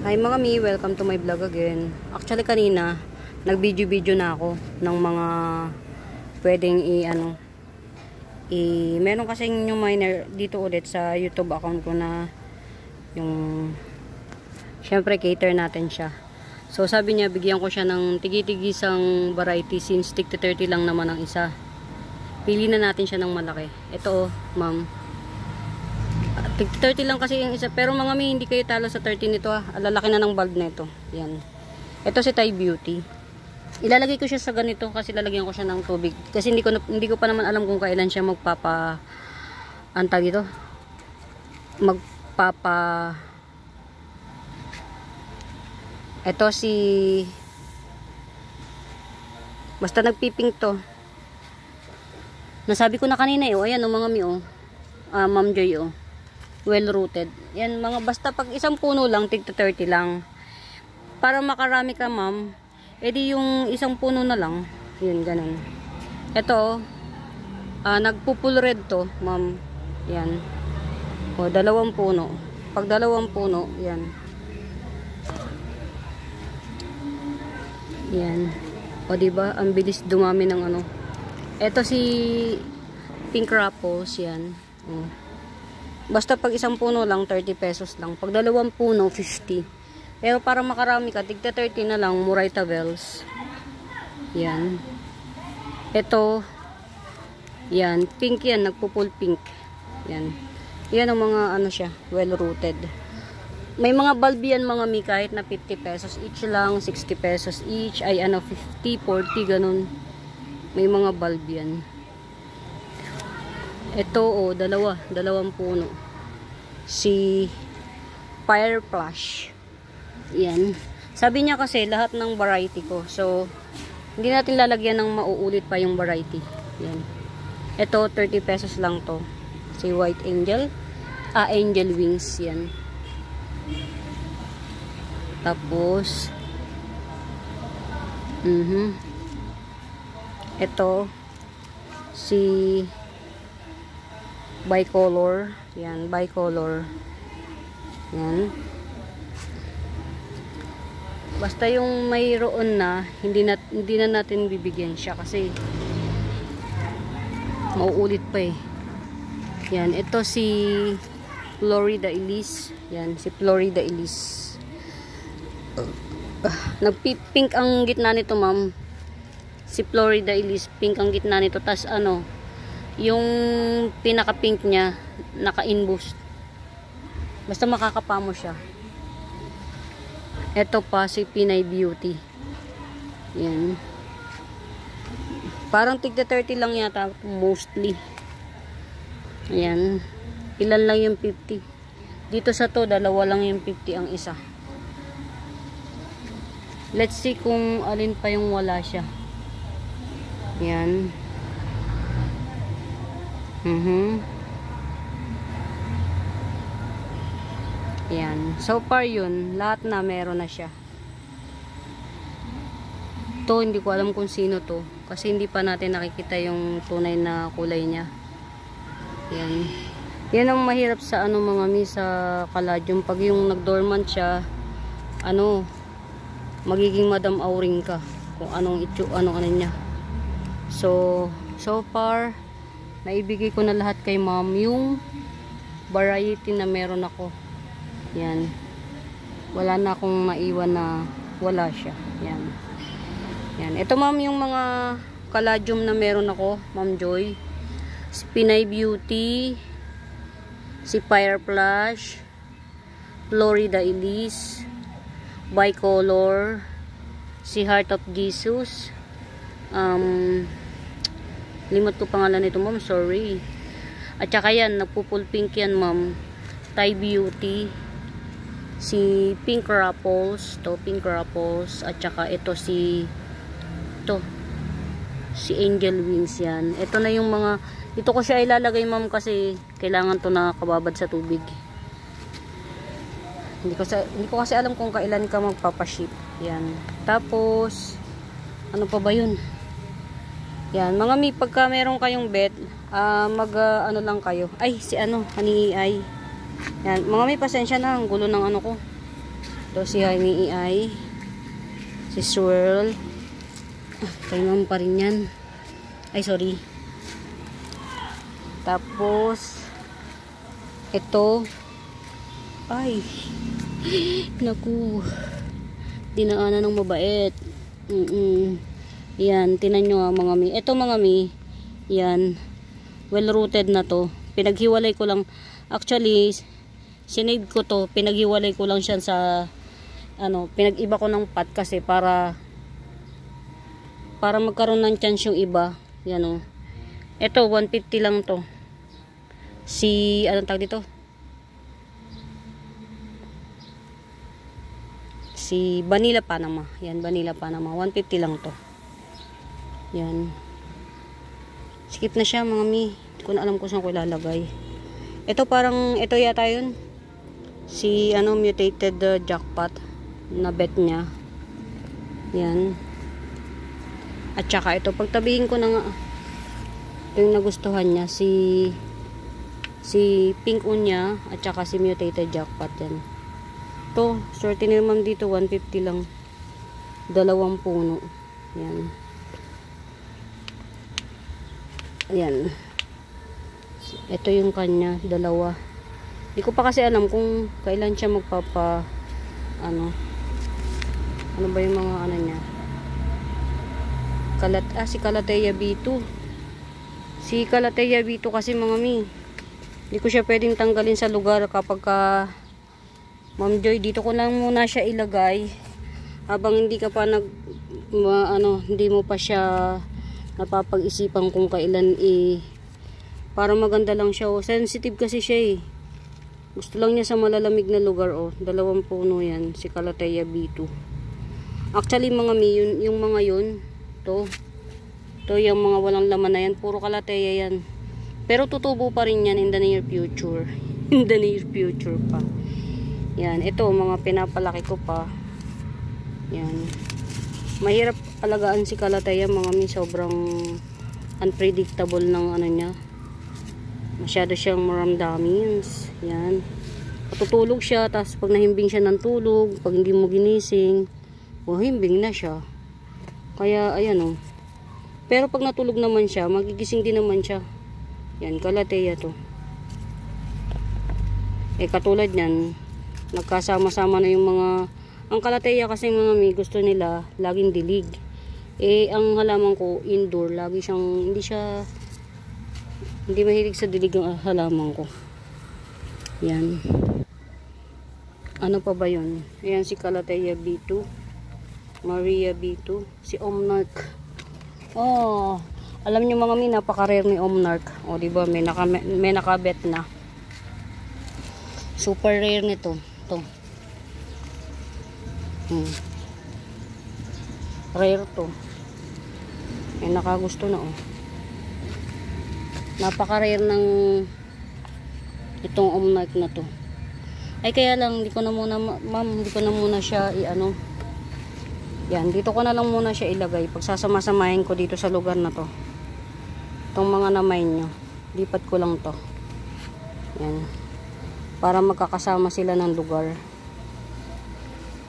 Hi mga mi, welcome to my vlog again. Actually kanina, nag-video na ako ng mga pwedeng meron kasing yung miner dito ulit sa YouTube account ko na yung syempre cater natin siya. So sabi niya bigyan ko siya ng tigi-tigisang variety since tig 30 lang naman ang isa. Pili na natin siya ng malaki. Ito ma'am. Tig 30 lang kasi yung isa, pero mga mi hindi kayo talo sa 30 nito ah. Alalaki na ng bulb nito. Yan. Ito si Thai Beauty. Ilalagay ko siya sa ganito kasi lalagyan ko siya ng tubig. Kasi hindi ko pa naman alam kung kailan siya Ito si basta nagpiping to. Nasabi ko na kanina eh. Ayan o mga mi o. Ma'am Joy o. Well rooted. Yan mga basta pag isang puno lang tig 30 lang. Para makarami ka ma'am, edi yung isang puno na lang. Yun ganun. Ito nagpupul red to, ma'am. Yan. O 2 puno. Pag 2 puno, yan. Yan. O diba, ang bilis dumami ng ano. Ito si Pink Rapples, yan. O. Basta pag isang puno lang, 30 pesos lang. Pag 2 puno, 50. Pero para makarami ka, tigta 30 na lang, Murayta Bells. Yan. Ito, yan. Pink yan, nagpupul pink. Yan. Yan ang mga ano siya, well rooted. May mga bulb yan mga mi, kahit na 50 pesos each lang, 60 pesos each, ay 50, 40, ganun. May mga bulb yan. Ito o, 2 puno. Si Fire Flash. Yan. Sabi niya kasi lahat ng variety ko. So, hindi natin lalagyan ng mauulit pa yung variety. Yan. Ito, 30 pesos lang to. Si White Angel. Angel Wings. Yan. Tapos, ito, si bicolor. Yan, bicolor. Yan. Basta yung mayroon na, hindi na natin bibigyan siya kasi mauulit pa eh. Yan, ito si Florida Elise. Yan, si Florida Elise. Nagpipink ang gitna nito, ma'am. Si Florida Elise, pink ang gitna nito. Tas ano, yung pinaka-pink niya, naka-inboost. Basta makakapa mo siya. Ito pa, si Pinay Beauty. Yan. Parang tigda 30 lang yata, mostly. Ayan. Ilan lang yung 50. Dito sa to, 2 lang yung 50 ang isa. Let's see kung alin pa yung wala siya. Yan. Yan. So far yun, lahat na meron na siya. To hindi ko alam kung sino to. Kasi hindi pa natin nakikita yung tunay na kulay niya. Yan. Yan ang mahirap sa ano mga mi sa caladium. Pag yung nag-dormant siya, magiging Madam Auring ka. Kung anong ano niya. So far, naibigay ko na lahat kay ma'am yung variety na meron ako. Yan. Wala na akong maiwan na wala siya. Yan. Yan. Ito ma'am yung mga caladium na meron ako, Ma'am Joy. Si Pinay Beauty, si Fire Flash, Florida Elise, Bicolor, si Heart of Jesus. Limot ko pangalan nito, ma'am. Sorry. At saka yan, nagpupul pink yan, ma'am. Thai Beauty. Si Pink Rapples. To, Pink Rapples. At saka ito si Angel Wings yan. Ito na yung mga, dito ko siya ilalagay, ma'am, kasi kailangan to nakakababad sa tubig. Hindi ko kasi alam kung kailan ka magpapaship. Yan. Tapos, ano pa ba yun? Yan, mga mi, pagka meron kayong bet, ano lang kayo. Ay, si honey ay. Yan, mga mi, pasensya na, ang gulo ng ano ko. Ito si Honey AI. Si Swirl. Kay ma'am pa rin yan. Ay, sorry. Tapos, ito. Ay. Naku. Dinaanan ng mabait. Yan, tinan nyo mga mi. Ito mga mi. Yan. Well rooted na to. Pinaghiwalay ko lang. Actually, sinave ko to. Pinaghiwalay ko lang siya sa pinag-iba ko ng pot kasi para magkaroon ng chance yung iba. Yan o. Ito, 150 lang to. Si, anong tag dito? Si Vanilla Panama. Yan, Vanilla Panama. 150 lang to. Yan. Skip na siya mga mi. Hindi ko na alam kung saan ko ilalagay. Ito parang, ito yata yun. Si, mutated jackpot. Na bet niya. Yan. At saka ito, pagtabihin ko na nga. Ito yung nagustuhan niya. Si Pink Unya. At saka si mutated jackpot yan. Ito, swerte ni ma'am dito. 150 lang. 2 puno. Yan. Ayan. Ito yung kanya, 2. Hindi ko pa kasi alam kung kailan siya magpapa ano ba yung mga niya. Si Calathea B2. Si Calathea B2 kasi mga mi. Hindi ko siya pwedeng tanggalin sa lugar kapag Ma'am Joy, dito ko lang muna siya ilagay habang hindi ka pa hindi mo pa siya napapag-isipan kung kailan para maganda lang siya. Sensitive kasi siya Gusto lang niya sa malalamig na lugar 2 puno yan. Si Calathea B2. Actually mga mi, yung mga yun, to yung mga walang laman na yan, puro Calathea yan. Pero tutubo pa rin yan in the near future. In the near future pa. Yan, ito mga pinapalaki ko pa. Yan. Mahirap alagaan si Calathea mga mi, sobrang unpredictable ng niya. Masyado siyang maramdamins. Yan. Patutulog siya, tapos pag nahimbing siya ng tulog, pag hindi mo ginising, himbing na siya. Kaya ayan Pero pag natulog naman siya, magigising din naman siya. Yan, Calathea to. Katulad yan, nagkasama-sama na yung mga ang Calathea kasi mga mi, gusto nila laging dilig. Ang halaman ko indoor, lagi siyang hindi mahilig sa dilig ang halaman ko. Yan. Ano pa ba yun? Ayan si Calathea B2, Maria B2, si Omnarch. Alam niyo mga mi, napaka-rare ni Omnarch. Diba, may nakabet na. Super rare nito. Ito. Rare to. May nakagusto na Napaka-rare ng itong Omnarch na to. Ay kaya lang, hindi ko na muna siya Yan, dito ko na lang muna siya ilagay. Pagsasama-samahin ko dito sa lugar na to. Itong mga namay nyo. Lipat ko lang to. Yan. Para magkakasama sila ng lugar.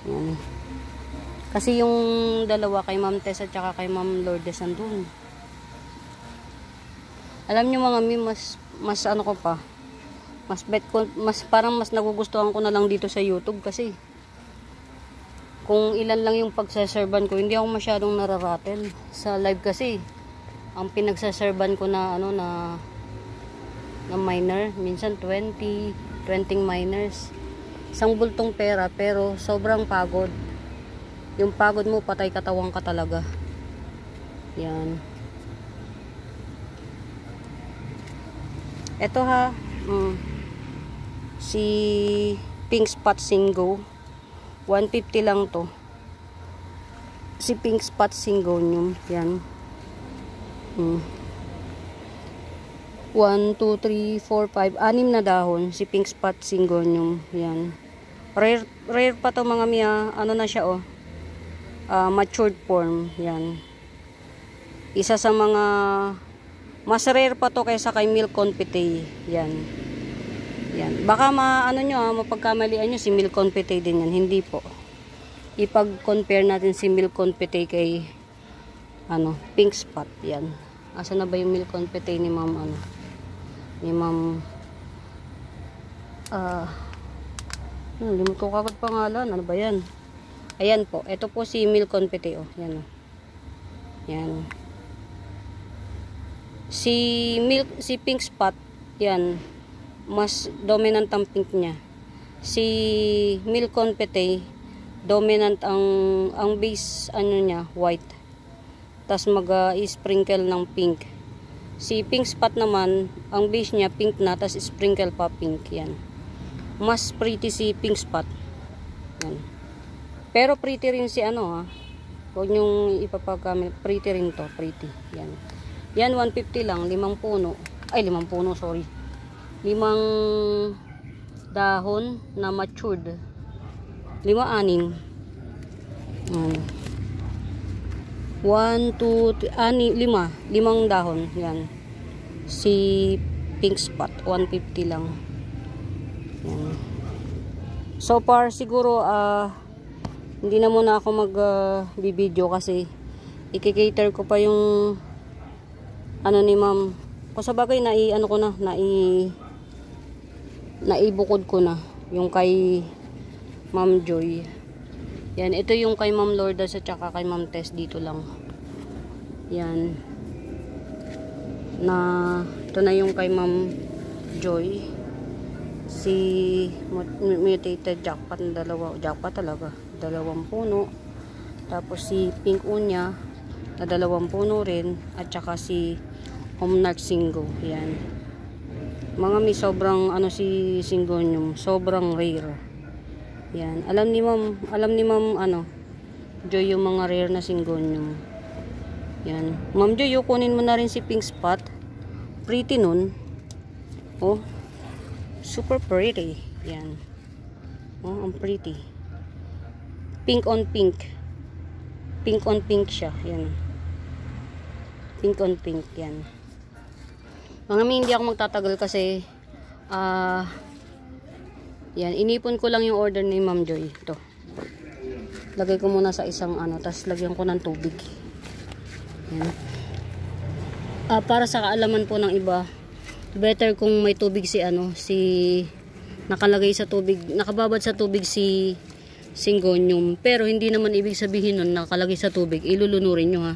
Yan. Kasi yung dalawa kay Ma'am Tess at saka kay Ma'am Lourdes andun. Alam nyo mga mi, mas ko pa. Parang mas nagugustuhan ko na lang dito sa YouTube kasi kung ilan lang yung pagsaserban ko, hindi ako masyadong nararatel sa live kasi ang pinagsaserban ko na na miner, minsan 20 miners, isang bultong pera, pero sobrang pagod. Yung pagod mo, patay katawang ka talaga. Yan. Eto si Pink Spot Singo, 150 lang to. Si Pink Spot Syngonium, yan. 1, 2, 3, 4, 5, 6 na dahon. Si Pink Spot Syngonium, yan. Rare pa to mga miya. Na siya matured form, yan. Isa sa mga mas rare pa to kaysa kay Milk Confite, yan. Baka mapagkamalian nyo si Milk Confite din yan, hindi po. ipag-compare natin si Milk Confite kay ano, Pink Spot. Yan. Asa na ba yung Milk Confite ni Ma'am ano? Ni Ma'am limot ko kagad pangalan. Ano ba yan? Ayan po. Ito po si Milk Confite. Oh. Yan. Oh. Yan. Si Pink Spot, yan. Mas dominant ang pink niya. Si Milk Confite, dominant ang base ano niya, white. Tas mag-sprinkle ng pink. Si Pink Spot naman, ang base niya pink na, tas sprinkle pa pink. Yan. Mas pretty si Pink Spot. Yan. Pero pretty rin si ano ha. Huwag nyong ipapagkamil. Pretty rin to. Pretty. Yan. Yan 150 lang. 5 puno. Ay 5 puno sorry. 5 dahon na matured. 5 aning. 1, 2, 3, 5 dahon. Yan. Si Pink Spot. 150 lang. Yan. So far siguro hindi na muna ako mag-video kasi i-cater ko pa yung ano ni Ma'am. Kung sa bagay ano ko na, naibukod ko na yung kay Ma'am Joy. Yan, ito yung kay Ma'am Lourdes at saka kay Ma'am Tess, dito lang. Yan. Ito na yung kay Ma'am Joy. Si mutated jackpot na jackpot talaga, 2 puno. Tapos si Pink Unya na 2 puno rin, at saka si Homemark Singo. Yan. Mga may sobrang ano si Syngonium, sobrang rare. Yan. Alam ni Ma'am ano, Joy yung mga rare na Syngonium. Yan. Ma'am Joy, kunin mo na rin si Pink Spot. Pretty nun. Oh. Super pretty. Yan. Oh, ang pretty. Pink on pink. Pink on pink siya. Yan. Pink on pink. Yan. Mga hindi ako magtatagal kasi yan. Inipon ko lang yung order ni Ma'am Joy. Ito. Lagay ko muna sa isang ano. Tapos lagyan ko ng tubig. Yan. Para sa kaalaman po ng iba, better kung may tubig si ano, nakalagay sa tubig, nakababad sa tubig si Syngonium. Pero hindi naman ibig sabihin nun nakalagay sa tubig, ilulunurin nyo ha.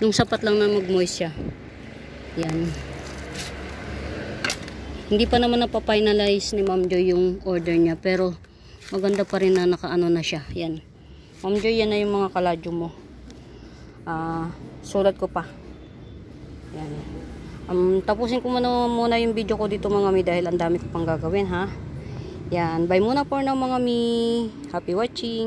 Yung sapat lang na mag-moist siya. Yan. Hindi pa naman napafinalize ni Ma'am Joy yung order niya, pero maganda pa rin na nakaano na siya. Yan. Ma'am Joy, yan na yung mga kaladyo mo. Sulat ko pa. Yan. Tapusin ko muna yung video ko dito mga mi dahil ang dami ko pang gagawin ha. Yan, bye muna for now mga mi. Happy watching.